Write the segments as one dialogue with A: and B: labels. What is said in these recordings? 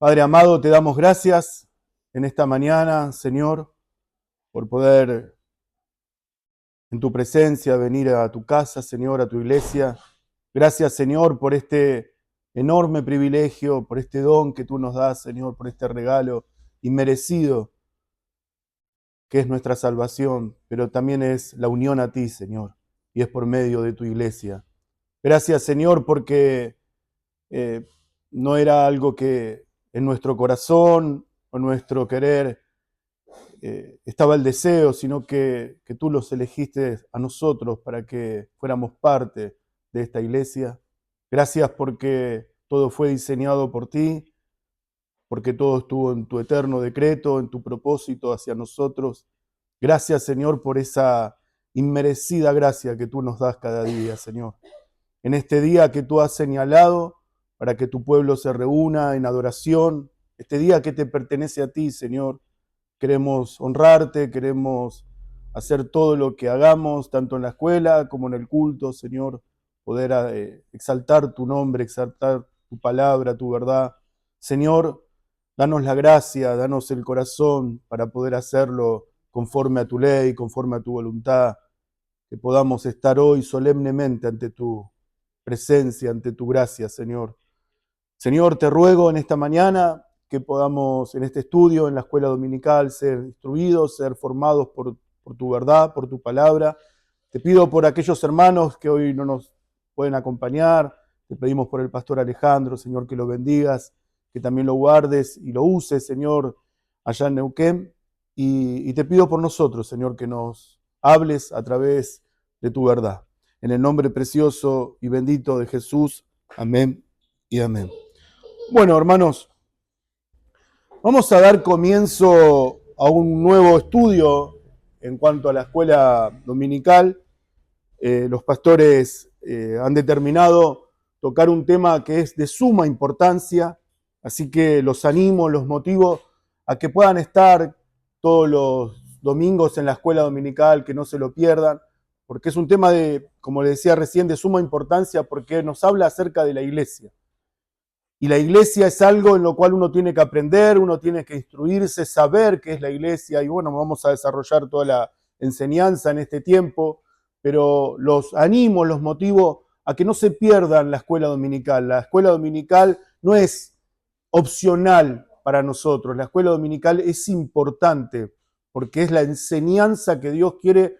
A: Padre amado, te damos gracias en esta mañana, Señor, por poder en tu presencia venir a tu casa, Señor, a tu iglesia. Gracias, Señor, por este enorme privilegio, por este don que tú nos das, Señor, por este regalo inmerecido que es nuestra salvación, pero también es la unión a ti, Señor, y es por medio de tu iglesia. Gracias, Señor, porque eh, no era algo que en nuestro corazón o nuestro querer estaba el deseo, sino que tú los elegiste a nosotros para que fuéramos parte de esta iglesia. Gracias porque todo fue diseñado por ti, porque todo estuvo en tu eterno decreto, en tu propósito hacia nosotros. Gracias, Señor, por esa inmerecida gracia que tú nos das cada día, Señor. En este día que tú has señalado para que tu pueblo se reúna en adoración, este día que te pertenece a ti, Señor, queremos honrarte, queremos hacer todo lo que hagamos, tanto en la escuela como en el culto, Señor, poder exaltar tu nombre, exaltar tu palabra, tu verdad. Señor, danos la gracia, danos el corazón para poder hacerlo conforme a tu ley, conforme a tu voluntad, que podamos estar hoy solemnemente ante tu presencia, ante tu gracia, Señor. Señor, te ruego en esta mañana que podamos en este estudio, en la escuela dominical, ser instruidos, ser formados por tu verdad, por tu palabra. Te pido por aquellos hermanos que hoy no nos pueden acompañar. Te pedimos por el pastor Alejandro, Señor, que lo bendigas, que también lo guardes y lo uses, Señor, allá en Neuquén. Y te pido por nosotros, Señor, que nos hables a través de tu verdad. En el nombre precioso y bendito de Jesús. Amén y amén. Bueno, hermanos, vamos a dar comienzo a un nuevo estudio en cuanto a la escuela dominical. Los pastores han determinado tocar un tema que es de suma importancia, así que los animo, los motivo a que puedan estar todos los domingos en la escuela dominical, que no se lo pierdan, porque es un tema de, como les decía recién, de suma importancia porque nos habla acerca de la iglesia. Y la iglesia es algo en lo cual uno tiene que aprender, uno tiene que instruirse, saber qué es la iglesia. Y bueno, vamos a desarrollar toda la enseñanza en este tiempo, pero los animo, los motivo a que no se pierdan la escuela dominical. La escuela dominical no es opcional para nosotros, la escuela dominical es importante porque es la enseñanza que Dios quiere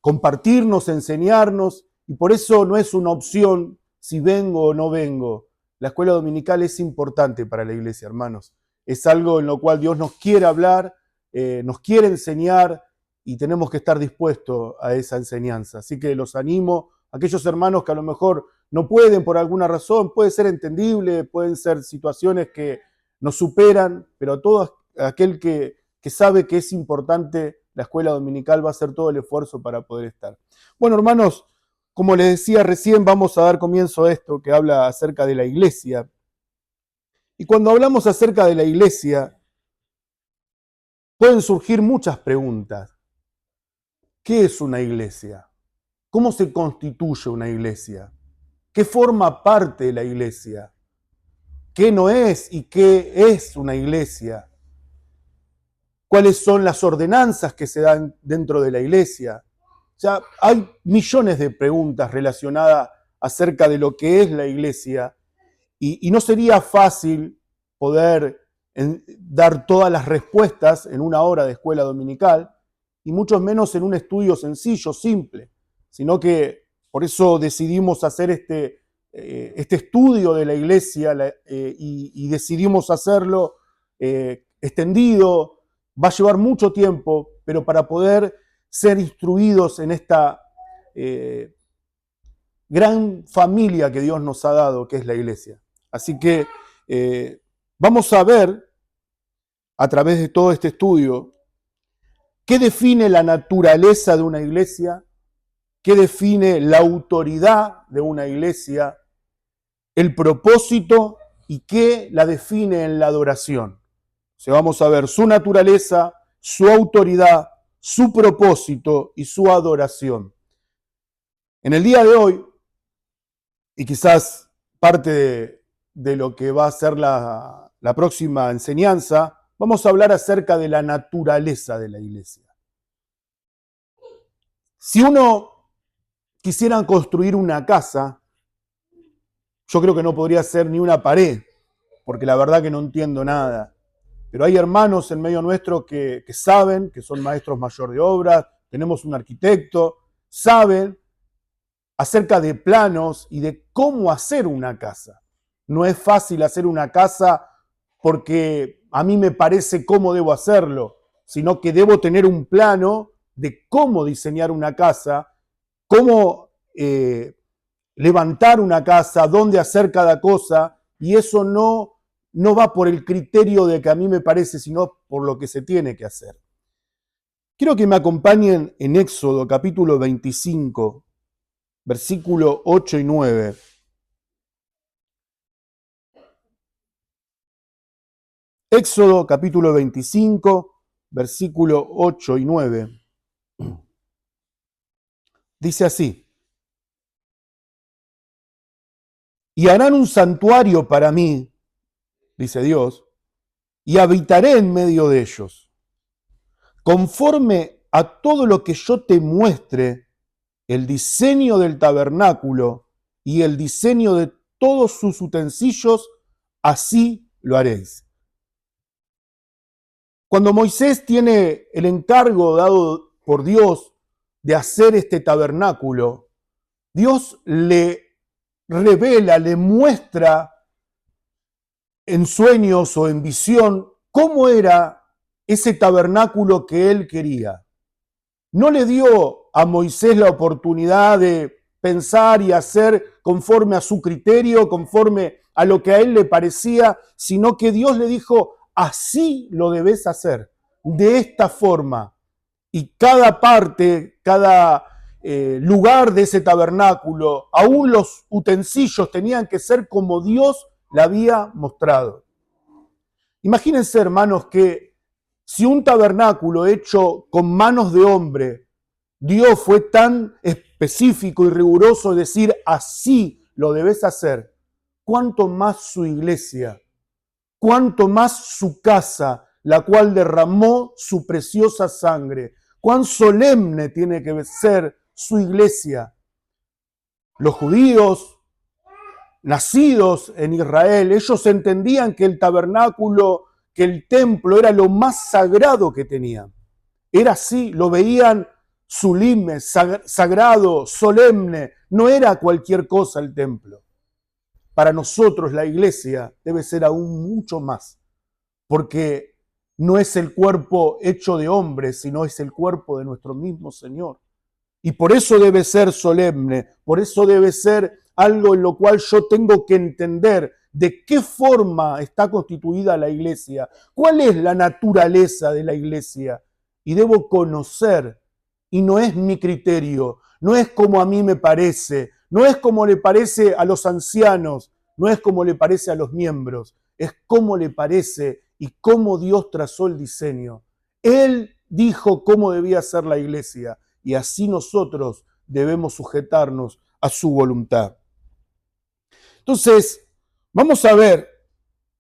A: compartirnos, enseñarnos, y por eso no es una opción si vengo o no vengo. La escuela dominical es importante para la iglesia, hermanos. Es algo en lo cual Dios nos quiere hablar, nos quiere enseñar y tenemos que estar dispuestos a esa enseñanza. Así que los animo, aquellos hermanos que a lo mejor no pueden por alguna razón, puede ser entendible, pueden ser situaciones que nos superan, pero todo aquel que sabe que es importante la escuela dominical va a hacer todo el esfuerzo para poder estar. Bueno, hermanos, como les decía recién, vamos a dar comienzo a esto que habla acerca de la iglesia. Y cuando hablamos acerca de la iglesia, pueden surgir muchas preguntas. ¿Qué es una iglesia? ¿Cómo se constituye una iglesia? ¿Qué forma parte de la iglesia? ¿Qué no es y qué es una iglesia? ¿Cuáles son las ordenanzas que se dan dentro de la iglesia? O sea, hay millones de preguntas relacionadas acerca de lo que es la iglesia y no sería fácil poder dar todas las respuestas en una hora de escuela dominical y mucho menos en un estudio sencillo, simple, sino que por eso decidimos hacer este estudio de la iglesia y decidimos hacerlo extendido. Va a llevar mucho tiempo, pero para poder ser instruidos en esta gran familia que Dios nos ha dado, que es la iglesia. Así que vamos a ver, a través de todo este estudio, qué define la naturaleza de una iglesia, qué define la autoridad de una iglesia, el propósito y qué la define en la adoración. O sea, vamos a ver su naturaleza, su autoridad, su propósito y su adoración. En el día de hoy, y quizás parte de lo que va a ser la próxima enseñanza, vamos a hablar acerca de la naturaleza de la iglesia. Si uno quisiera construir una casa, yo creo que no podría ser ni una pared, porque la verdad que no entiendo nada. Pero hay hermanos en medio nuestro que saben, que son maestros mayor de obras, tenemos un arquitecto, saben acerca de planos y de cómo hacer una casa. No es fácil hacer una casa porque a mí me parece cómo debo hacerlo, sino que debo tener un plano de cómo diseñar una casa, cómo levantar una casa, dónde hacer cada cosa, y eso no va por el criterio de que a mí me parece, sino por lo que se tiene que hacer. Quiero que me acompañen en Éxodo capítulo 25, versículo 8 y 9. Éxodo capítulo 25, versículo 8 y 9. Dice así: y harán un santuario para mí, dice Dios, y habitaré en medio de ellos. Conforme a todo lo que yo te muestre, el diseño del tabernáculo y el diseño de todos sus utensilios, así lo haréis. Cuando Moisés tiene el encargo dado por Dios de hacer este tabernáculo, Dios le revela, le muestra en sueños o en visión cómo era ese tabernáculo que él quería. No le dio a Moisés la oportunidad de pensar y hacer conforme a su criterio, conforme a lo que a él le parecía, sino que Dios le dijo: así lo debes hacer, de esta forma. Y cada parte, cada lugar de ese tabernáculo, aún los utensilios tenían que ser como Dios le había mostrado. Imagínense, hermanos, que si un tabernáculo hecho con manos de hombre, Dios fue tan específico y riguroso de decir: así lo debes hacer, cuánto más su iglesia, cuánto más su casa, la cual derramó su preciosa sangre. Cuán solemne tiene que ser su iglesia. Los judíos nacidos en Israel, ellos entendían que el tabernáculo, que el templo era lo más sagrado que tenían. Era así, lo veían sublime, sagrado, solemne. No era cualquier cosa el templo. Para nosotros la iglesia debe ser aún mucho más, porque no es el cuerpo hecho de hombres, sino es el cuerpo de nuestro mismo Señor. Y por eso debe ser solemne, por eso debe ser algo en lo cual yo tengo que entender de qué forma está constituida la iglesia, cuál es la naturaleza de la iglesia. Y debo conocer, y no es mi criterio, no es como a mí me parece, no es como le parece a los ancianos, no es como le parece a los miembros, es como le parece y cómo Dios trazó el diseño. Él dijo cómo debía ser la iglesia y así nosotros debemos sujetarnos a su voluntad. Entonces, vamos a ver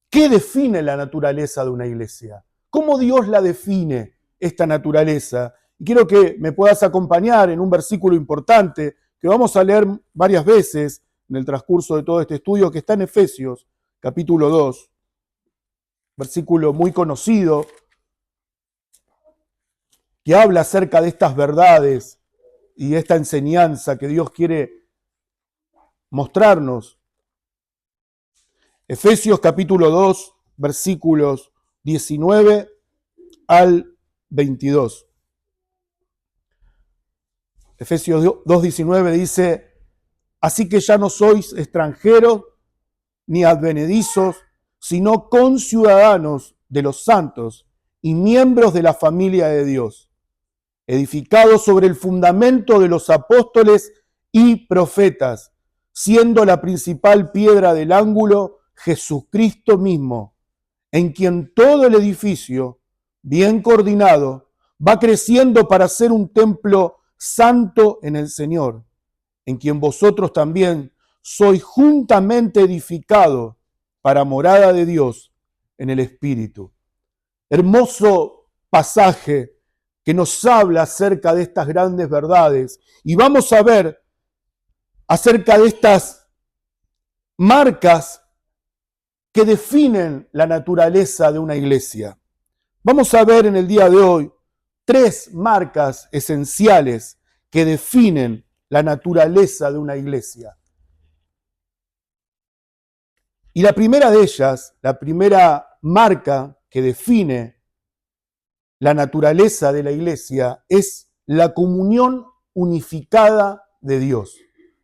A: qué define la naturaleza de una iglesia, cómo Dios la define, esta naturaleza. Y quiero que me puedas acompañar en un versículo importante que vamos a leer varias veces en el transcurso de todo este estudio, que está en Efesios, capítulo 2, versículo muy conocido, que habla acerca de estas verdades y esta enseñanza que Dios quiere mostrarnos. Efesios capítulo 2, versículos 19 al 22. Efesios 2:19 dice: así que ya no sois extranjeros ni advenedizos, sino conciudadanos de los santos y miembros de la familia de Dios, edificados sobre el fundamento de los apóstoles y profetas, siendo la principal piedra del ángulo Jesucristo mismo, en quien todo el edificio, bien coordinado, va creciendo para ser un templo santo en el Señor, en quien vosotros también sois juntamente edificados para morada de Dios en el Espíritu. Hermoso pasaje que nos habla acerca de estas grandes verdades. Y vamos a ver acerca de estas marcas que definen la naturaleza de una iglesia. Vamos a ver en el día de hoy 3 marcas esenciales que definen la naturaleza de una iglesia. Y la primera de ellas, la primera marca que define la naturaleza de la iglesia es la comunión unificada de Dios.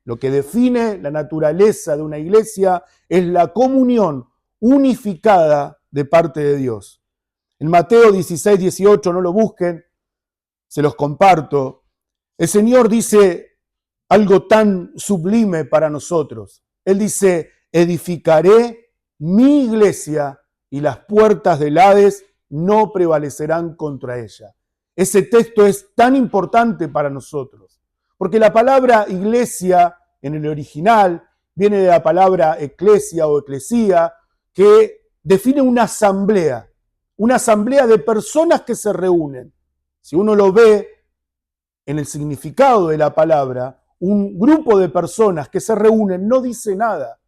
A: Lo que define la naturaleza de una iglesia es la comunión unificada de parte de Dios. En Mateo 16, 18, no lo busquen, se los comparto. El Señor dice algo tan sublime para nosotros. Él dice, edificaré mi iglesia y las puertas del Hades no prevalecerán contra ella. Ese texto es tan importante para nosotros, porque la palabra iglesia en el original viene de la palabra eclesia o eclesía, que define una asamblea de personas que se reúnen. Si uno lo ve en el significado de la palabra, un grupo de personas que se reúnen no dice nada,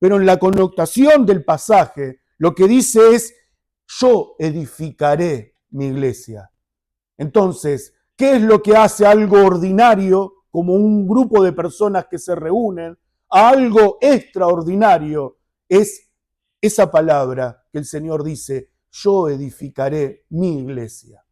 A: pero en la connotación del pasaje lo que dice es: yo edificaré mi iglesia. Entonces, ¿qué es lo que hace algo ordinario, como un grupo de personas que se reúnen, a algo extraordinario? Es esa palabra que el Señor dice: yo edificaré mi iglesia.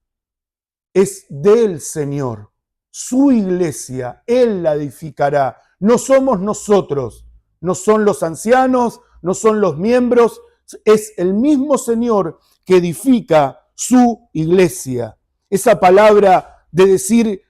A: Es del Señor, su iglesia, Él la edificará. No somos nosotros, no son los ancianos, no son los miembros, es el mismo Señor que edifica su iglesia. Esa palabra de decir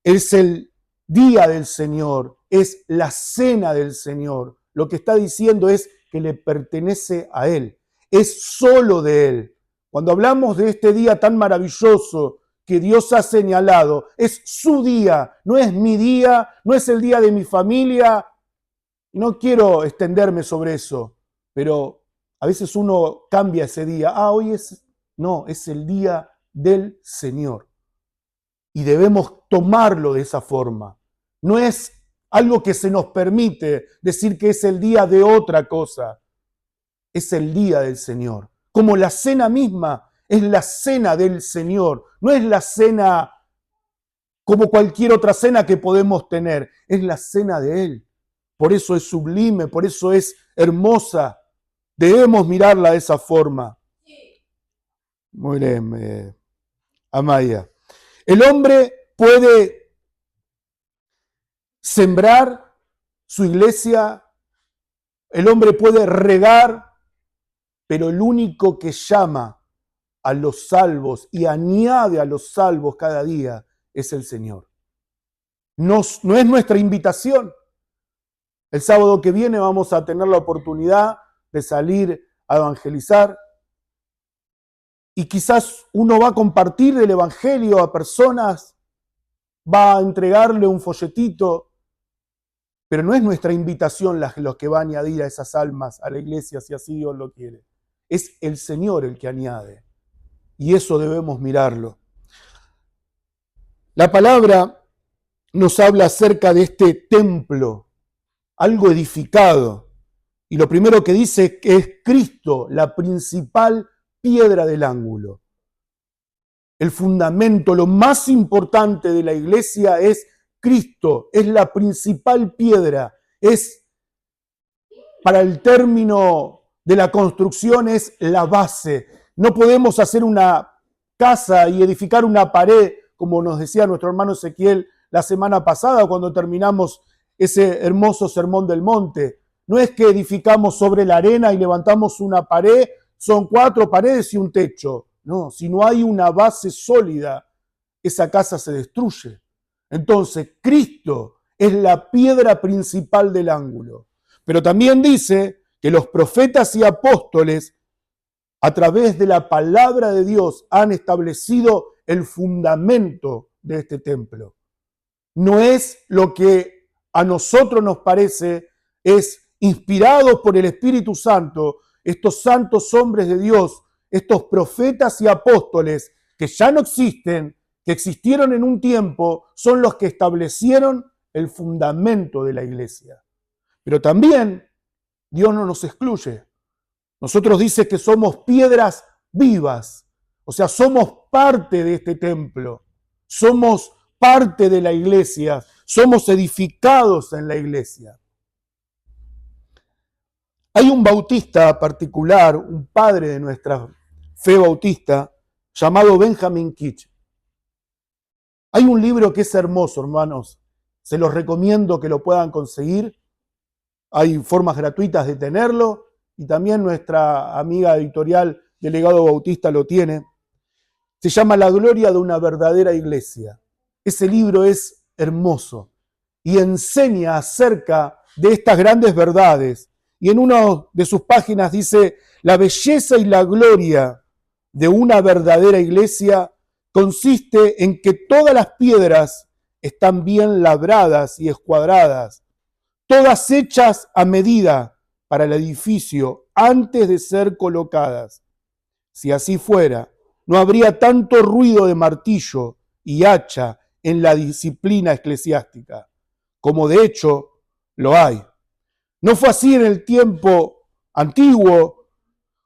A: es el día del Señor, es la cena del Señor. Lo que está diciendo es que le pertenece a Él, es solo de Él. Cuando hablamos de este día tan maravilloso que Dios ha señalado, es su día, no es mi día, no es el día de mi familia. No quiero extenderme sobre eso, pero a veces uno cambia ese día. Hoy es... No, es el día del Señor. Y debemos tomarlo de esa forma. No es algo que se nos permite decir que es el día de otra cosa. Es el día del Señor. Como la cena misma es la cena del Señor. No es la cena como cualquier otra cena que podemos tener. Es la cena de Él. Por eso es sublime, por eso es hermosa. Debemos mirarla de esa forma. Muy bien, Amaya. El hombre puede sembrar su iglesia, el hombre puede regar, pero el único que llama a los salvos y añade a los salvos cada día es el Señor. No es nuestra invitación. El sábado que viene vamos a tener la oportunidad de salir a evangelizar. Y quizás uno va a compartir el evangelio a personas, va a entregarle un folletito, pero no es nuestra invitación los que va a añadir a esas almas a la iglesia, si así Dios lo quiere. Es el Señor el que añade. Y eso debemos mirarlo. La palabra nos habla acerca de este templo, algo edificado. Y lo primero que dice es Cristo, la principal piedra del ángulo. El fundamento, lo más importante de la iglesia es Cristo, es la principal piedra, es, para el término de la construcción, es la base. No podemos hacer una casa y edificar una pared, como nos decía nuestro hermano Ezequiel la semana pasada cuando terminamos ese hermoso sermón del monte. No es que edificamos sobre la arena y levantamos una pared, son 4 paredes y un techo. No, si no hay una base sólida, esa casa se destruye. Entonces, Cristo es la piedra principal del ángulo. Pero también dice que los profetas y apóstoles, a través de la palabra de Dios, han establecido el fundamento de este templo. No es lo que a nosotros nos parece, es inspirado por el Espíritu Santo, estos santos hombres de Dios, estos profetas y apóstoles que ya no existen, que existieron en un tiempo, son los que establecieron el fundamento de la iglesia. Pero también Dios no nos excluye. Nosotros dice que somos piedras vivas, o sea, somos parte de este templo, somos parte de la iglesia, somos edificados en la iglesia. Hay un bautista particular, un padre de nuestra fe bautista, llamado Benjamin Kitch. Hay un libro que es hermoso, hermanos, se los recomiendo que lo puedan conseguir. Hay formas gratuitas de tenerlo y también nuestra amiga editorial Delegado Bautista lo tiene. Se llama La gloria de una verdadera iglesia. Ese libro es hermoso y enseña acerca de estas grandes verdades. Y en una de sus páginas dice, la belleza y la gloria de una verdadera iglesia consiste en que todas las piedras están bien labradas y escuadradas, todas hechas a medida para el edificio antes de ser colocadas. Si así fuera, no habría tanto ruido de martillo y hacha en la disciplina eclesiástica, como de hecho lo hay. No fue así en el tiempo antiguo,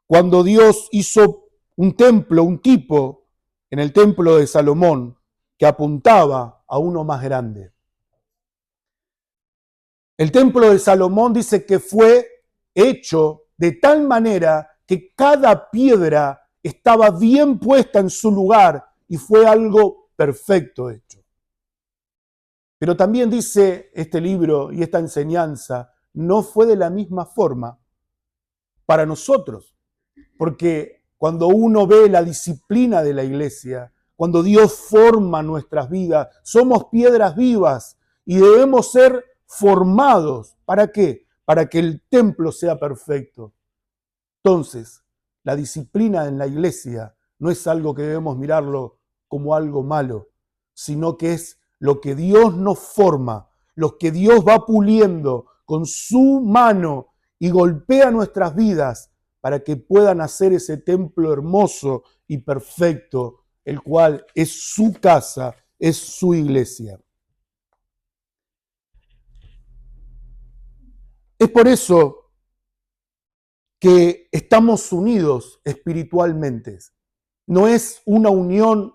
A: cuando Dios hizo un templo, un tipo, en el templo de Salomón, que apuntaba a uno más grande. El templo de Salomón dice que fue hecho de tal manera que cada piedra estaba bien puesta en su lugar y fue algo perfecto hecho. Pero también dice este libro y esta enseñanza, no fue de la misma forma para nosotros, porque cuando uno ve la disciplina de la iglesia, cuando Dios forma nuestras vidas, somos piedras vivas y debemos ser formados. ¿Para qué? Para que el templo sea perfecto. Entonces, la disciplina en la iglesia no es algo que debemos mirarlo como algo malo, sino que es lo que Dios nos forma, lo que Dios va puliendo con su mano y golpea nuestras vidas para que puedan hacer ese templo hermoso y perfecto, el cual es su casa, es su iglesia. Es por eso que estamos unidos espiritualmente. No es una unión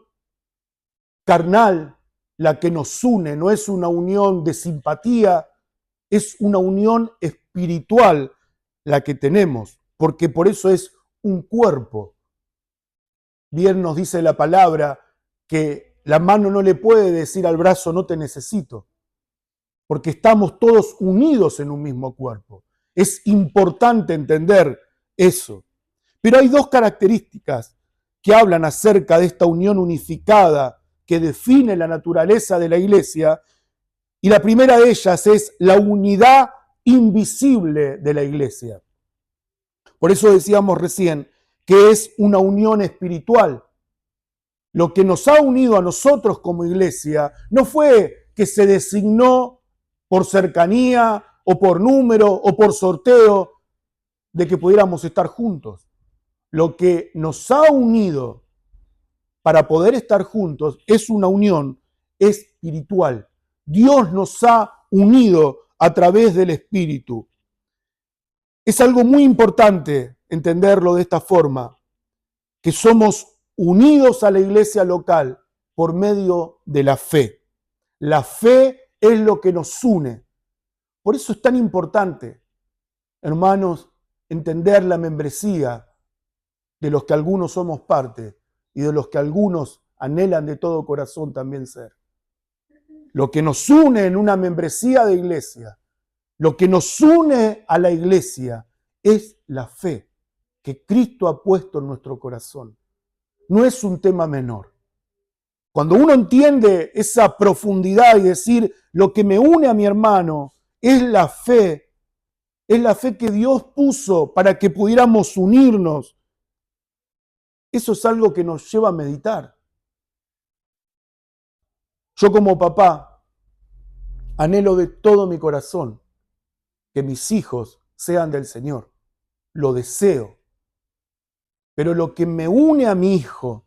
A: carnal la que nos une, no es una unión de simpatía, es una unión espiritual la que tenemos, porque por eso es un cuerpo. Bien nos dice la palabra que la mano no le puede decir al brazo no te necesito, porque estamos todos unidos en un mismo cuerpo. Es importante entender eso. Pero hay dos características que hablan acerca de esta unión unificada que define la naturaleza de la iglesia, y la primera de ellas es la unidad invisible de la iglesia. Por eso decíamos recién que es una unión espiritual. Lo que nos ha unido a nosotros como iglesia no fue que se designó por cercanía o por número o por sorteo de que pudiéramos estar juntos. Lo que nos ha unido para poder estar juntos es una unión espiritual. Dios nos ha unido a través del Espíritu. Es algo muy importante entenderlo de esta forma, que somos unidos a la iglesia local por medio de la fe. La fe es lo que nos une. Por eso es tan importante, hermanos, entender la membresía de los que algunos somos parte y de los que algunos anhelan de todo corazón también ser. Lo que nos une en una membresía de iglesia, lo que nos une a la iglesia es la fe que Cristo ha puesto en nuestro corazón. No es un tema menor. Cuando uno entiende esa profundidad y decir, lo que me une a mi hermano es la fe que Dios puso para que pudiéramos unirnos. Eso es algo que nos lleva a meditar. Yo como papá anhelo de todo mi corazón que mis hijos sean del Señor. lo deseo. Pero lo que me une a mi hijo,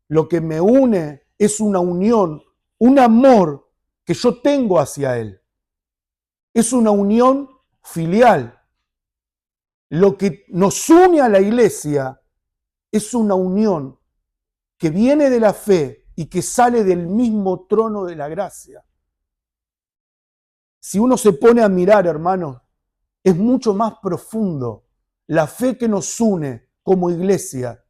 A: lo que me une es una unión, un amor que yo tengo hacia él. Es una unión filial. Lo que nos une a la iglesia es una unión que viene de la fe y que sale del mismo trono de la gracia. Si uno se pone a mirar, hermanos, es mucho más profundo la fe que nos une como iglesia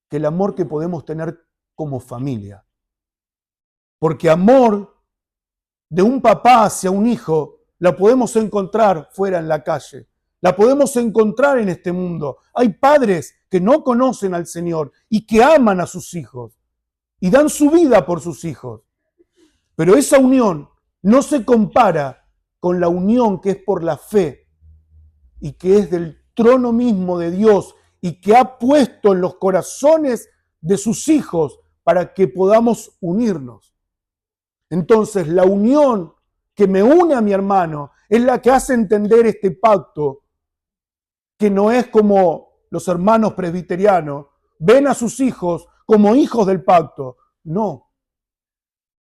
A: que el amor que podemos tener como familia. Porque amor de un papá hacia un hijo la podemos encontrar fuera en la calle, la podemos encontrar en este mundo. Hay padres que no conocen al Señor y que aman a sus hijos y dan su vida por sus hijos. Pero esa unión no se compara con la unión que es por la fe y que es del trono mismo de Dios y que ha puesto en los corazones de sus hijos para que podamos unirnos. Entonces, la unión que me une a mi hermano es la que hace entender este pacto, que no es como los hermanos presbiterianos ven a sus hijos como hijos del pacto. No.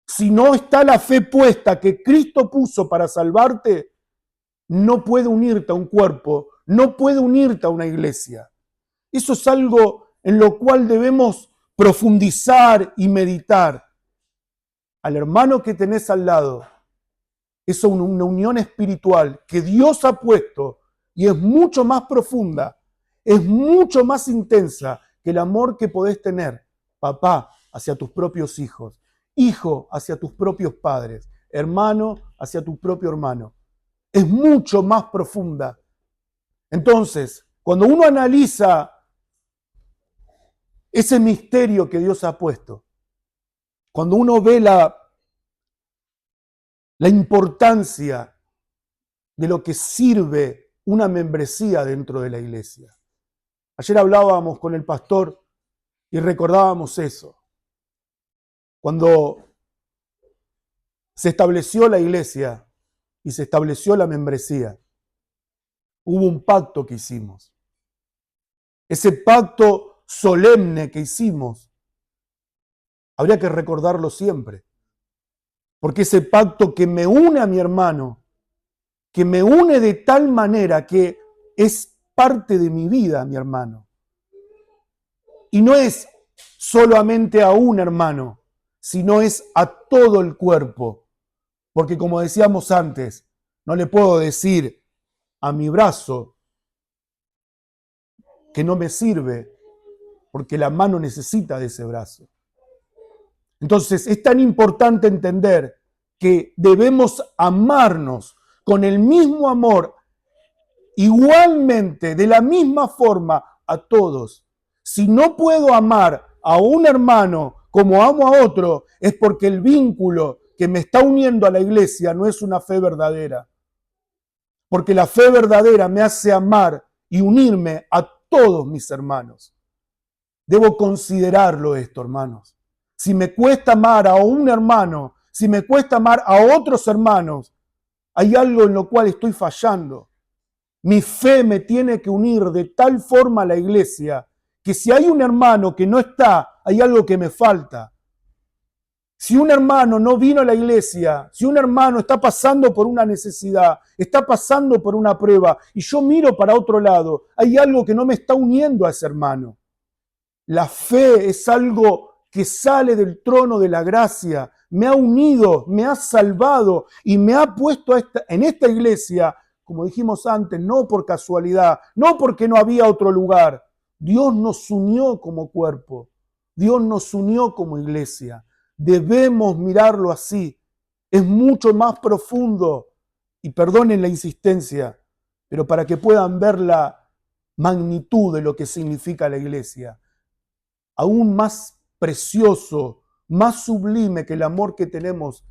A: Si no está la fe puesta que Cristo puso para salvarte, no puede unirte a un cuerpo, no puede unirte a una iglesia. Eso es algo en lo cual debemos profundizar y meditar. Al hermano que tenés al lado, es una unión espiritual que Dios ha puesto y es mucho más profunda, es mucho más intensa que el amor que podés tener, papá, hacia tus propios hijos, hijo hacia tus propios padres, hermano hacia tu propio hermano. Es mucho más profunda. Entonces, cuando uno analiza ese misterio que Dios ha puesto, cuando uno ve la importancia de lo que sirve una membresía dentro de la iglesia. Ayer hablábamos con el pastor y recordábamos eso. Cuando se estableció la iglesia y se estableció la membresía, hubo un pacto que hicimos. Ese pacto solemne que hicimos, habría que recordarlo siempre. Porque ese pacto que me une a mi hermano, que me une de tal manera que es parte de mi vida, mi hermano. Y no es solamente a un hermano, sino es a todo el cuerpo. Porque como decíamos antes, no le puedo decir a mi brazo que no me sirve, porque la mano necesita de ese brazo. Entonces es tan importante entender que debemos amarnos con el mismo amor, igualmente, de la misma forma a todos. Si no puedo amar a un hermano como amo a otro, es porque el vínculo que me está uniendo a la iglesia no es una fe verdadera. Porque la fe verdadera me hace amar y unirme a todos mis hermanos. Debo considerarlo esto, hermanos. Si me cuesta amar a un hermano, si me cuesta amar a otros hermanos, hay algo en lo cual estoy fallando. Mi fe me tiene que unir de tal forma a la iglesia que si hay un hermano que no está, hay algo que me falta. Si un hermano no vino a la iglesia, si un hermano está pasando por una necesidad, está pasando por una prueba y yo miro para otro lado, hay algo que no me está uniendo a ese hermano. La fe es algo que sale del trono de la gracia, me ha unido, me ha salvado y me ha puesto en esta iglesia, como dijimos antes, no por casualidad, no porque no había otro lugar. Dios nos unió como cuerpo, Dios nos unió como iglesia. Debemos mirarlo así. Es mucho más profundo, y perdonen la insistencia, pero para que puedan ver la magnitud de lo que significa la iglesia. Aún más precioso, más sublime que el amor que tenemos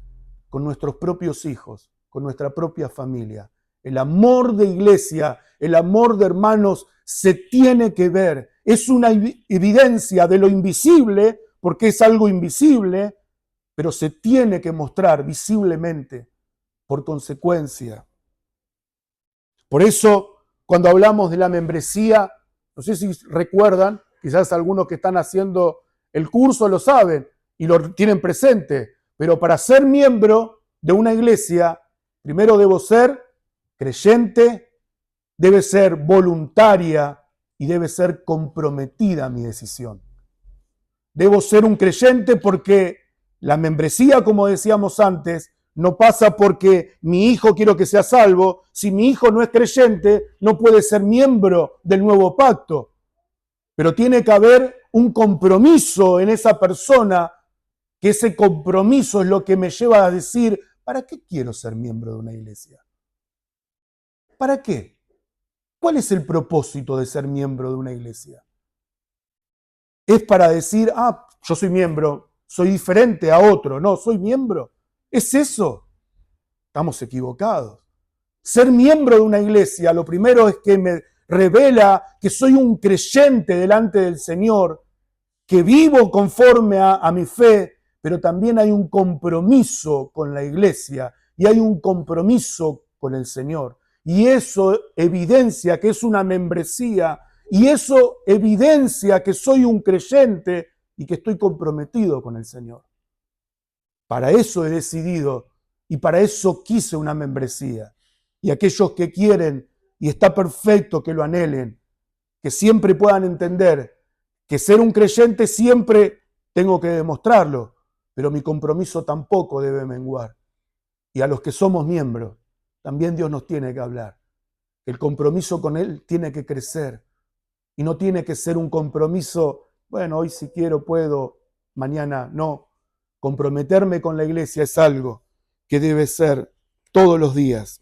A: con nuestros propios hijos, con nuestra propia familia. El amor de iglesia, el amor de hermanos se tiene que ver. Es una evidencia de lo invisible, porque es algo invisible, pero se tiene que mostrar visiblemente por consecuencia. Por eso cuando hablamos de la membresía, no sé si recuerdan, quizás algunos que están haciendo el curso lo saben y lo tienen presente, pero para ser miembro de una iglesia, primero debo ser creyente, debe ser voluntaria y debe ser comprometida mi decisión. Debo ser un creyente porque la membresía, como decíamos antes, no pasa porque mi hijo quiero que sea salvo. Si mi hijo no es creyente, no puede ser miembro del nuevo pacto. Pero tiene que haber un compromiso en esa persona, que ese compromiso es lo que me lleva a decir, ¿para qué quiero ser miembro de una iglesia? ¿Para qué? ¿Cuál es el propósito de ser miembro de una iglesia? ¿Es para decir, yo soy miembro, soy diferente a otro? No, soy miembro. ¿Es eso? Estamos equivocados. Ser miembro de una iglesia, lo primero es que me revela que soy un creyente delante del Señor, que vivo conforme a mi fe, pero también hay un compromiso con la iglesia y hay un compromiso con el Señor. Y eso evidencia que es una membresía y eso evidencia que soy un creyente y que estoy comprometido con el Señor. Para eso he decidido y para eso quise una membresía. Y aquellos que quieren, y está perfecto que lo anhelen, que siempre puedan entender que ser un creyente siempre tengo que demostrarlo, pero mi compromiso tampoco debe menguar. Y a los que somos miembros, también Dios nos tiene que hablar. El compromiso con Él tiene que crecer y no tiene que ser un compromiso, bueno, hoy si quiero puedo, mañana no. Comprometerme con la iglesia es algo que debe ser todos los días.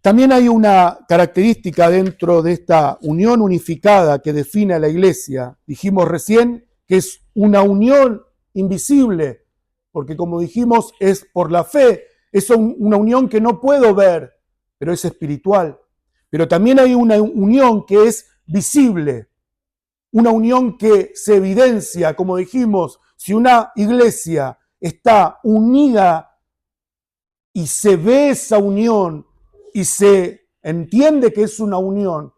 A: También hay una característica dentro de esta unión unificada que define a la iglesia. Dijimos recién que es una unión invisible, porque como dijimos es por la fe, es una unión que no puedo ver, pero es espiritual. Pero también hay una unión que es visible, una unión que se evidencia, como dijimos, si una iglesia está unida y se ve esa unión y se entiende que es una unión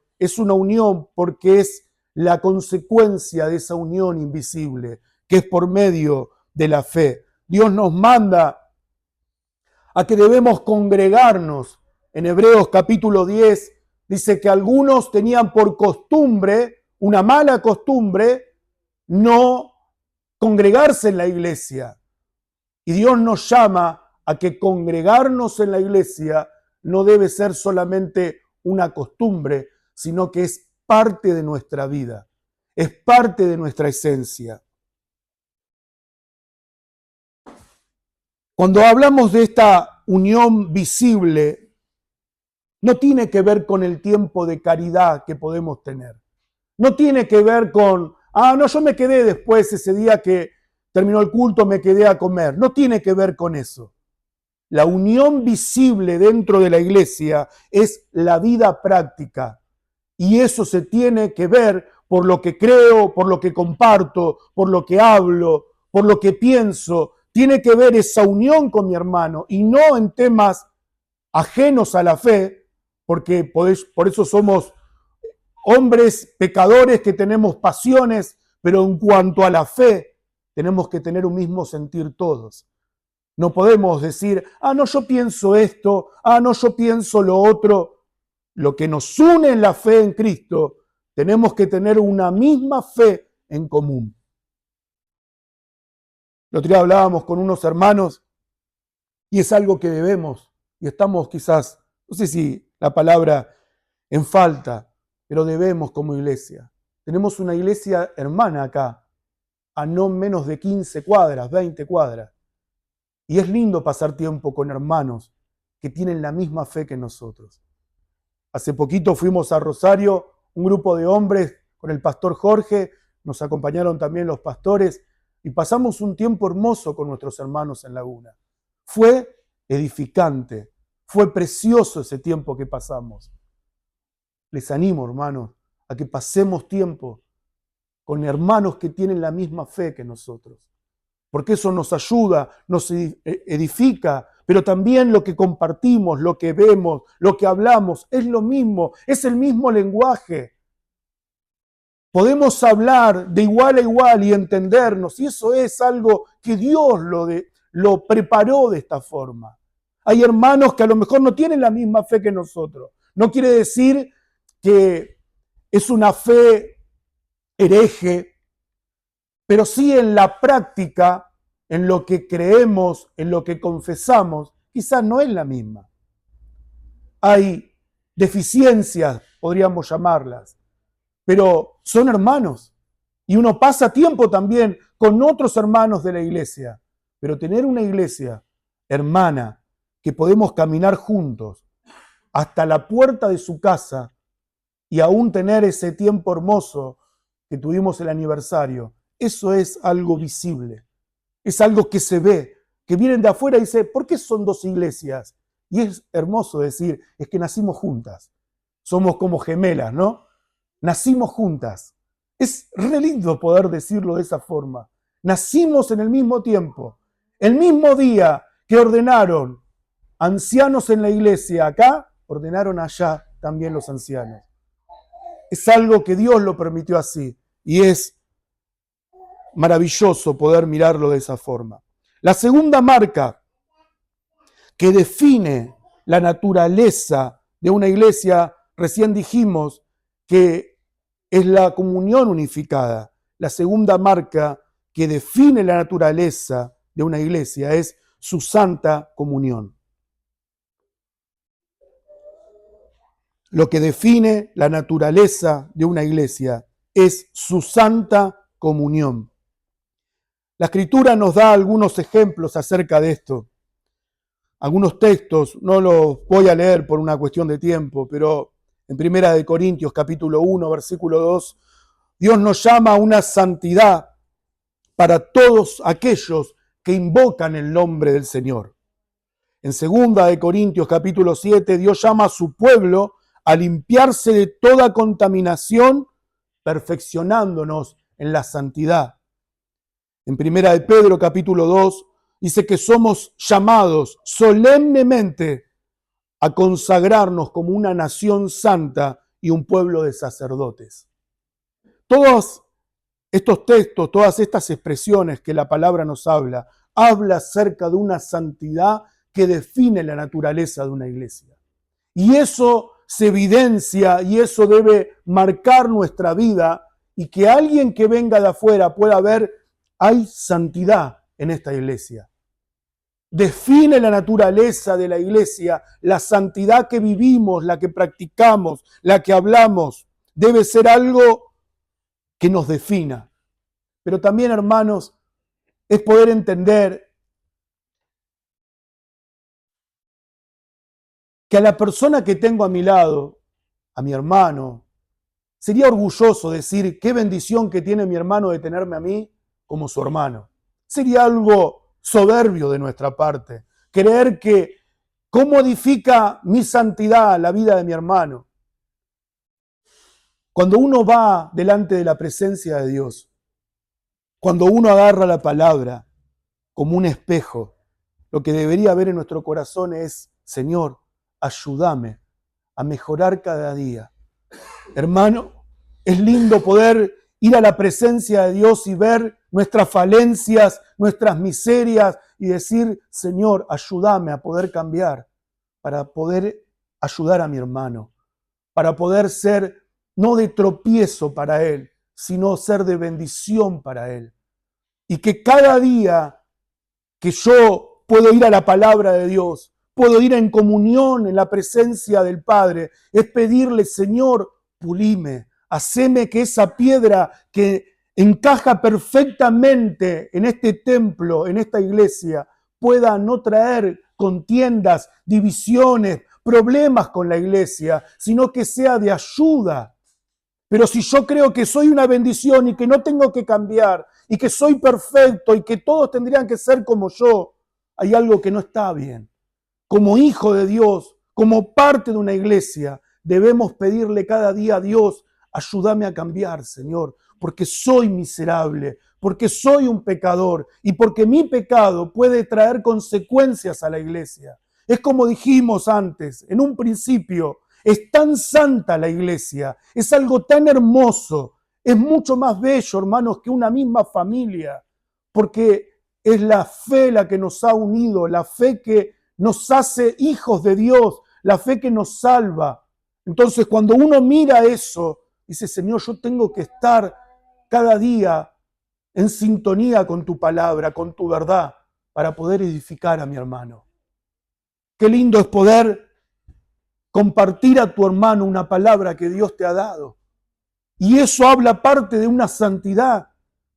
A: porque es la consecuencia de esa unión invisible, que es por medio de la fe. Dios nos manda a que debemos congregarnos. En Hebreos capítulo 10 dice que algunos tenían por costumbre, una mala costumbre, no congregarse en la iglesia. Y Dios nos llama a que congregarnos en la iglesia no debe ser solamente una costumbre, sino que es parte de nuestra vida, es parte de nuestra esencia. Cuando hablamos de esta unión visible, no tiene que ver con el tiempo de caridad que podemos tener. No tiene que ver con, no, yo me quedé después, ese día que terminó el culto, me quedé a comer. No tiene que ver con eso. La unión visible dentro de la iglesia es la vida práctica. Y eso se tiene que ver por lo que creo, por lo que comparto, por lo que hablo, por lo que pienso. Tiene que ver esa unión con mi hermano y no en temas ajenos a la fe, porque por eso somos hombres pecadores que tenemos pasiones, pero en cuanto a la fe, tenemos que tener un mismo sentir todos. No podemos decir, no, yo pienso esto, no, yo pienso lo otro. Lo que nos une en la fe en Cristo, tenemos que tener una misma fe en común. El otro día hablábamos con unos hermanos y es algo que debemos, y estamos quizás, no sé si la palabra en falta, pero debemos como iglesia. Tenemos una iglesia hermana acá, a no menos de 15 cuadras, 20 cuadras. Y es lindo pasar tiempo con hermanos que tienen la misma fe que nosotros. Hace poquito fuimos a Rosario, un grupo de hombres con el pastor Jorge, nos acompañaron también los pastores y pasamos un tiempo hermoso con nuestros hermanos en Laguna. Fue edificante, fue precioso ese tiempo que pasamos. Les animo, hermanos, a que pasemos tiempo con hermanos que tienen la misma fe que nosotros. Porque eso nos ayuda, nos edifica, pero también lo que compartimos, lo que vemos, lo que hablamos, es lo mismo, es el mismo lenguaje. Podemos hablar de igual a igual y entendernos, y eso es algo que Dios lo preparó de esta forma. Hay hermanos que a lo mejor no tienen la misma fe que nosotros. No quiere decir que es una fe hereje, pero sí en la práctica, en lo que creemos, en lo que confesamos, quizás no es la misma. Hay deficiencias, podríamos llamarlas, pero son hermanos. Y uno pasa tiempo también con otros hermanos de la iglesia. Pero tener una iglesia hermana, que podemos caminar juntos hasta la puerta de su casa y aún tener ese tiempo hermoso que tuvimos el aniversario, eso es algo visible. Es algo que se ve, que vienen de afuera y dicen, ¿por qué son dos iglesias? Y es hermoso decir, es que nacimos juntas. Somos como gemelas, ¿no? Nacimos juntas. Es re lindo poder decirlo de esa forma. Nacimos en el mismo tiempo. El mismo día que ordenaron ancianos en la iglesia acá, ordenaron allá también los ancianos. Es algo que Dios lo permitió así. Y es maravilloso poder mirarlo de esa forma. La segunda marca que define la naturaleza de una iglesia, recién dijimos que es la comunión unificada. La segunda marca que define la naturaleza de una iglesia es su santa comunión. Lo que define la naturaleza de una iglesia es su santa comunión. La Escritura nos da algunos ejemplos acerca de esto. Algunos textos, no los voy a leer por una cuestión de tiempo, pero en 1 Corintios capítulo 1, versículo 2, Dios nos llama a una santidad para todos aquellos que invocan el nombre del Señor. En 2 Corintios capítulo 7, Dios llama a su pueblo a limpiarse de toda contaminación, perfeccionándonos en la santidad. En 1 Pedro capítulo 2 dice que somos llamados solemnemente a consagrarnos como una nación santa y un pueblo de sacerdotes. Todos estos textos, todas estas expresiones que la palabra nos habla acerca de una santidad que define la naturaleza de una iglesia. Y eso se evidencia y eso debe marcar nuestra vida y que alguien que venga de afuera pueda ver, hay santidad en esta iglesia. Define la naturaleza de la iglesia, la santidad que vivimos, la que practicamos, la que hablamos, debe ser algo que nos defina. Pero también, hermanos, es poder entender que a la persona que tengo a mi lado, a mi hermano, sería orgulloso decir qué bendición que tiene mi hermano de tenerme a mí como su hermano. Sería algo soberbio de nuestra parte, creer que cómo edifica mi santidad la vida de mi hermano. Cuando uno va delante de la presencia de Dios, cuando uno agarra la palabra como un espejo, lo que debería haber en nuestro corazón es, Señor, ayúdame a mejorar cada día. Hermano, es lindo poder ir a la presencia de Dios y ver nuestras falencias, nuestras miserias y decir, Señor, ayúdame a poder cambiar, para poder ayudar a mi hermano, para poder ser no de tropiezo para él, sino ser de bendición para él. Y que cada día que yo puedo ir a la palabra de Dios, puedo ir en comunión en la presencia del Padre, es pedirle, Señor, pulime, haceme que esa piedra que encaja perfectamente en este templo, en esta iglesia, pueda no traer contiendas, divisiones, problemas con la iglesia, sino que sea de ayuda. Pero si yo creo que soy una bendición y que no tengo que cambiar y que soy perfecto y que todos tendrían que ser como yo, hay algo que no está bien. Como hijo de Dios, como parte de una iglesia, debemos pedirle cada día a Dios, Ayúdame a cambiar, Señor, porque soy miserable, porque soy un pecador y porque mi pecado puede traer consecuencias a la iglesia. Es como dijimos antes, en un principio, es tan santa la iglesia, es algo tan hermoso, es mucho más bello, hermanos, que una misma familia, porque es la fe la que nos ha unido, la fe que nos hace hijos de Dios, la fe que nos salva. Entonces, cuando uno mira eso, dice, Señor, yo tengo que estar cada día en sintonía con tu palabra, con tu verdad, para poder edificar a mi hermano. Qué lindo es poder compartir a tu hermano una palabra que Dios te ha dado. Y eso habla parte de una santidad,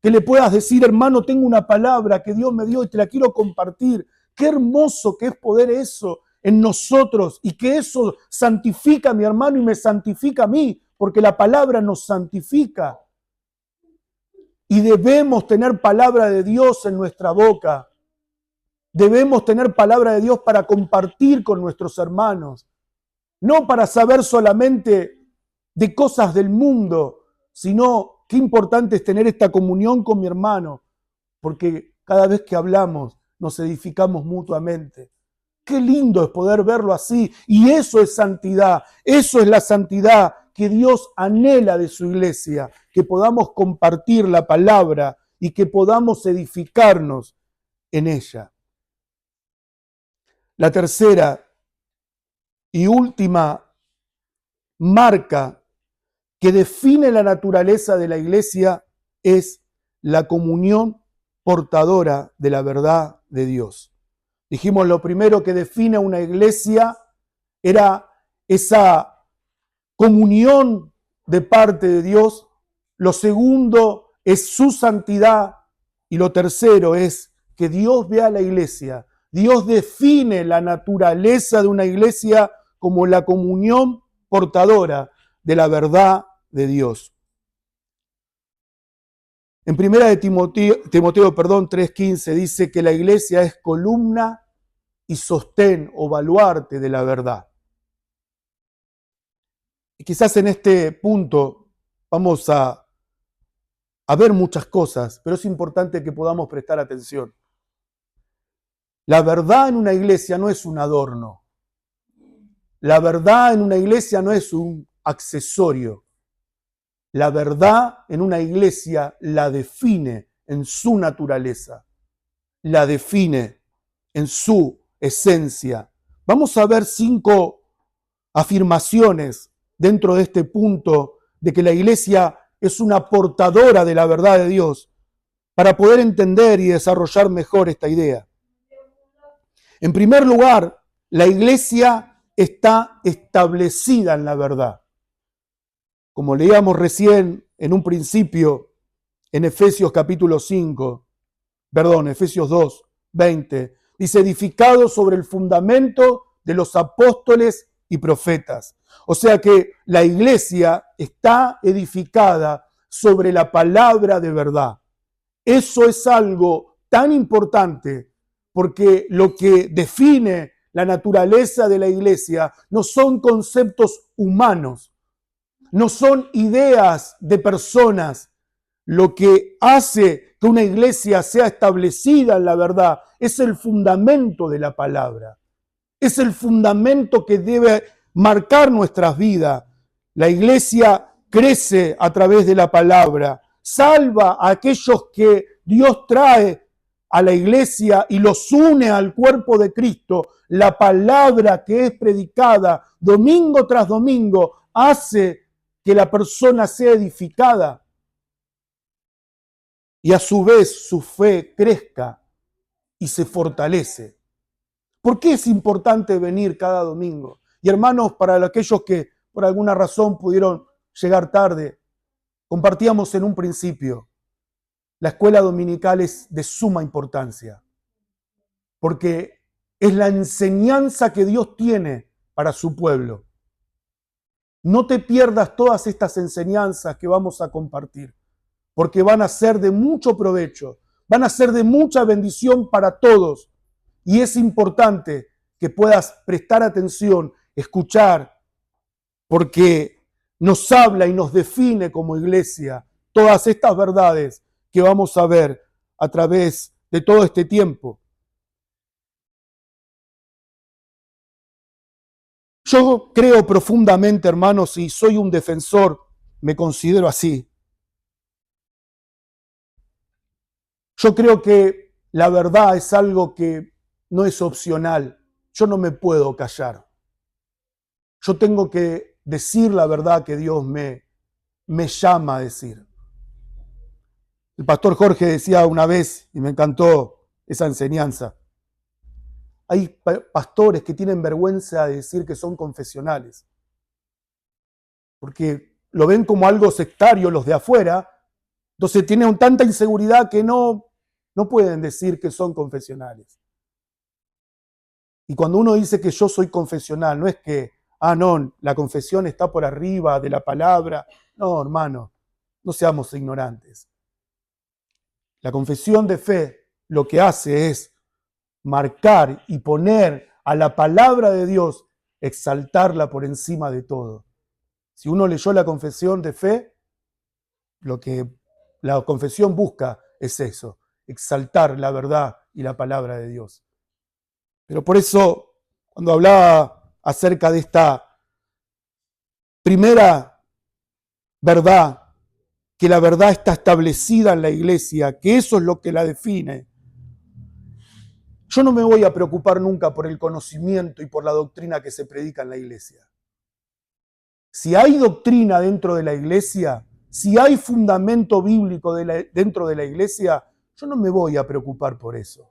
A: que le puedas decir, hermano, tengo una palabra que Dios me dio y te la quiero compartir. Qué hermoso que es poder eso en nosotros y que eso santifica a mi hermano y me santifica a mí, porque la palabra nos santifica. Y debemos tener palabra de Dios en nuestra boca. Debemos tener palabra de Dios para compartir con nuestros hermanos. No para saber solamente de cosas del mundo, sino qué importante es tener esta comunión con mi hermano, porque cada vez que hablamos nos edificamos mutuamente. Qué lindo es poder verlo así, y eso es santidad, eso es la santidad que Dios anhela de su iglesia, que podamos compartir la palabra y que podamos edificarnos en ella. La tercera y última marca que define la naturaleza de la iglesia es la comunión portadora de la verdad de Dios. Dijimos, lo primero que define a una iglesia era esa comunión de parte de Dios. Lo segundo es su santidad. Y lo tercero es que Dios ve a la iglesia. Dios define la naturaleza de una iglesia como la comunión portadora de la verdad de Dios. En 1 Timoteo 3:15 dice que la iglesia es columna y sostén o baluarte de la verdad. Y quizás en este punto vamos a ver muchas cosas, pero es importante que podamos prestar atención. La verdad en una iglesia no es un adorno. La verdad en una iglesia no es un accesorio. La verdad en una iglesia la define en su naturaleza, la define en su esencia. Vamos a ver 5 afirmaciones dentro de este punto de que la iglesia es una portadora de la verdad de Dios para poder entender y desarrollar mejor esta idea. En primer lugar, la iglesia está establecida en la verdad. Como leíamos recién en un principio en Efesios 2, 20, dice, edificado sobre el fundamento de los apóstoles y profetas. O sea que la iglesia está edificada sobre la palabra de verdad. Eso es algo tan importante porque lo que define la naturaleza de la iglesia no son conceptos humanos, no son ideas de personas. Lo que hace que una iglesia sea establecida en la verdad es el fundamento de la palabra. Es el fundamento que debe marcar nuestras vidas. La iglesia crece a través de la palabra, salva a aquellos que Dios trae a la iglesia y los une al cuerpo de Cristo. La palabra que es predicada domingo tras domingo hace que la persona sea edificada y a su vez su fe crezca y se fortalece. ¿Por qué es importante venir cada domingo? Y hermanos, para aquellos que por alguna razón pudieron llegar tarde, compartíamos en un principio, la escuela dominical es de suma importancia, porque es la enseñanza que Dios tiene para su pueblo. No te pierdas todas estas enseñanzas que vamos a compartir, porque van a ser de mucho provecho, van a ser de mucha bendición para todos. Y es importante que puedas prestar atención, escuchar, porque nos habla y nos define como iglesia todas estas verdades que vamos a ver a través de todo este tiempo. Yo creo profundamente, hermanos, y soy un defensor, me considero así. Yo creo que la verdad es algo que no es opcional. Yo no me puedo callar. Yo tengo que decir la verdad que Dios me llama a decir. El pastor Jorge decía una vez, y me encantó esa enseñanza, hay pastores que tienen vergüenza de decir que son confesionales, porque lo ven como algo sectario los de afuera, entonces tienen tanta inseguridad que no pueden decir que son confesionales. Y cuando uno dice que yo soy confesional, no es que, no, la confesión está por arriba de la palabra. No, hermano, no seamos ignorantes. La confesión de fe lo que hace es marcar y poner a la palabra de Dios, exaltarla por encima de todo. Si uno leyó la confesión de fe, lo que la confesión busca es eso, exaltar la verdad y la palabra de Dios. Pero por eso, cuando hablaba acerca de esta primera verdad, que la verdad está establecida en la iglesia, que eso es lo que la define, yo no me voy a preocupar nunca por el conocimiento y por la doctrina que se predica en la iglesia. Si hay doctrina dentro de la iglesia, si hay fundamento bíblico dentro de la iglesia, yo no me voy a preocupar por eso.